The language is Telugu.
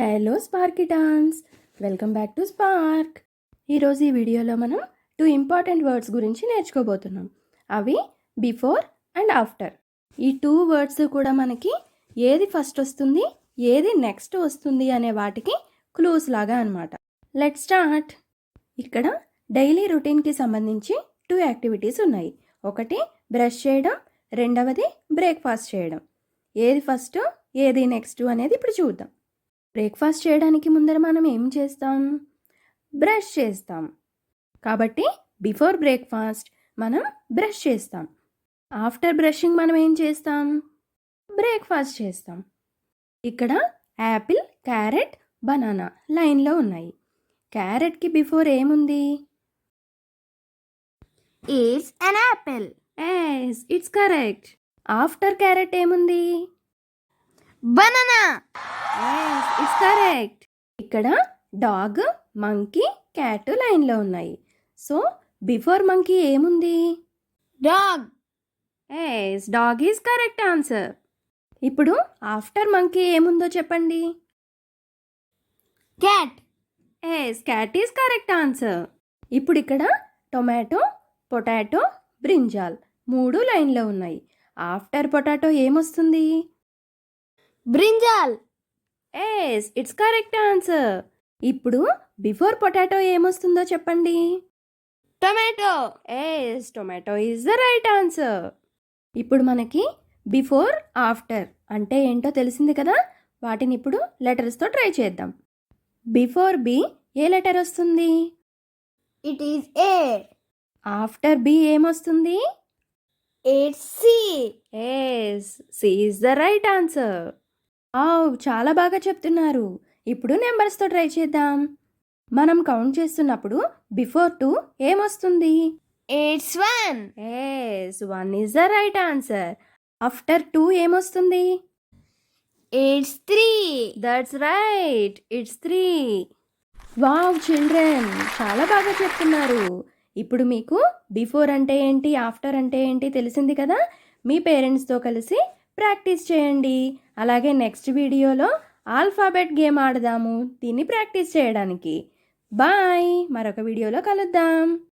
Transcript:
Hello Sparkitans, welcome back to Spark. ఈరోజు ఈ వీడియోలో మనం 2 ఇంపార్టెంట్ వర్డ్స్ గురించి నేర్చుకోబోతున్నాం. అవి బిఫోర్ అండ్ ఆఫ్టర్. ఈ 2 వర్డ్స్ కూడా మనకి ఏది ఫస్ట్ వస్తుంది, ఏది నెక్స్ట్ వస్తుంది అనే వాటికి క్లూస్ లాగా అనమాట. Let's start. ఇక్కడ డైలీ రొటీన్కి సంబంధించి 2 యాక్టివిటీస్ ఉన్నాయి. ఒకటి బ్రష్ చేయడం, రెండవది బ్రేక్ఫాస్ట్ చేయడం. ఏది ఫస్ట్, ఏది నెక్స్ట్ అనేది ఇప్పుడు చూద్దాం. బ్రేక్ఫాస్ట్ చేయడానికి ముందర మనం ఏం చేస్తాం? బ్రష్ చేస్తాం. కాబట్టి బిఫోర్ బ్రేక్ఫాస్ట్ మనం బ్రష్ చేస్తాం. ఆఫ్టర్ బ్రషింగ్ మనం ఏం చేస్తాం? బ్రేక్ఫాస్ట్ చేస్తాం. ఇక్కడ యాపిల్, క్యారెట్, బనానా లైన్లో ఉన్నాయి. క్యారెట్కి బిఫోర్ ఏముంది? It's an apple. Yes, it's correct. After carrot ఏముంది? Banana. Yes, it's correct. ఇక్కడ డాగ్, మంకీ, క్యాట్ లైన్లో ఉన్నాయి. సో బిఫోర్ మంకీ ఏముంది? Dog. Yes, dog is correct answer. ఇప్పుడు ఆఫ్టర్ మంకీ ఏముందో చెప్పండి. Cat. Yes, cat is correct answer. ఇప్పుడు ఇక్కడ టొమాటో, పొటాటో, బ్రింజాల్ 3 లైన్లో ఉన్నాయి. ఆఫ్టర్ పొటాటో ఏమొస్తుంది? Brinjal. Yes, it's correct answer. ఇప్పుడు బిఫోర్ పొటాటో ఏమొస్తుందో చెప్పండి. Tomato. Yes, tomato is the right answer. ఇప్పుడు మనకి బిఫోర్, ఆఫ్టర్ అంటే ఏంటో తెలిసింది కదా. వాటిని ఇప్పుడు లెటర్స్తో ట్రై చేద్దాం. బిఫోర్ బి ఏ లెటర్ వస్తుంది? It is A. After B ఏమొస్తుంది? It's C. Yes, C is the right answer. చాలా బాగా చెప్తున్నారు. ఇప్పుడు నెంబర్స్తో ట్రై చేద్దాం. మనం కౌంట్ చేస్తున్నప్పుడు బిఫోర్ 2 ఏమొస్తుంది? It's 1. Yes, 1 is the right answer. After 2 ఏమొస్తుంది? It's 3. That's right, it's 3. Wow children, చాలా బాగా చెప్తున్నారు. ఇప్పుడు మీకు బిఫోర్ అంటే ఏంటి, ఆఫ్టర్ అంటే ఏంటి తెలిసింది కదా. మీ పేరెంట్స్తో కలిసి ప్రాక్టీస్ చేయండి. అలాగే నెక్స్ట్ వీడియోలో ఆల్ఫాబెట్ గేమ్ ఆడదాము దీన్ని ప్రాక్టీస్ చేయడానికి. బాయ్, మరొక వీడియోలో కలుద్దాం.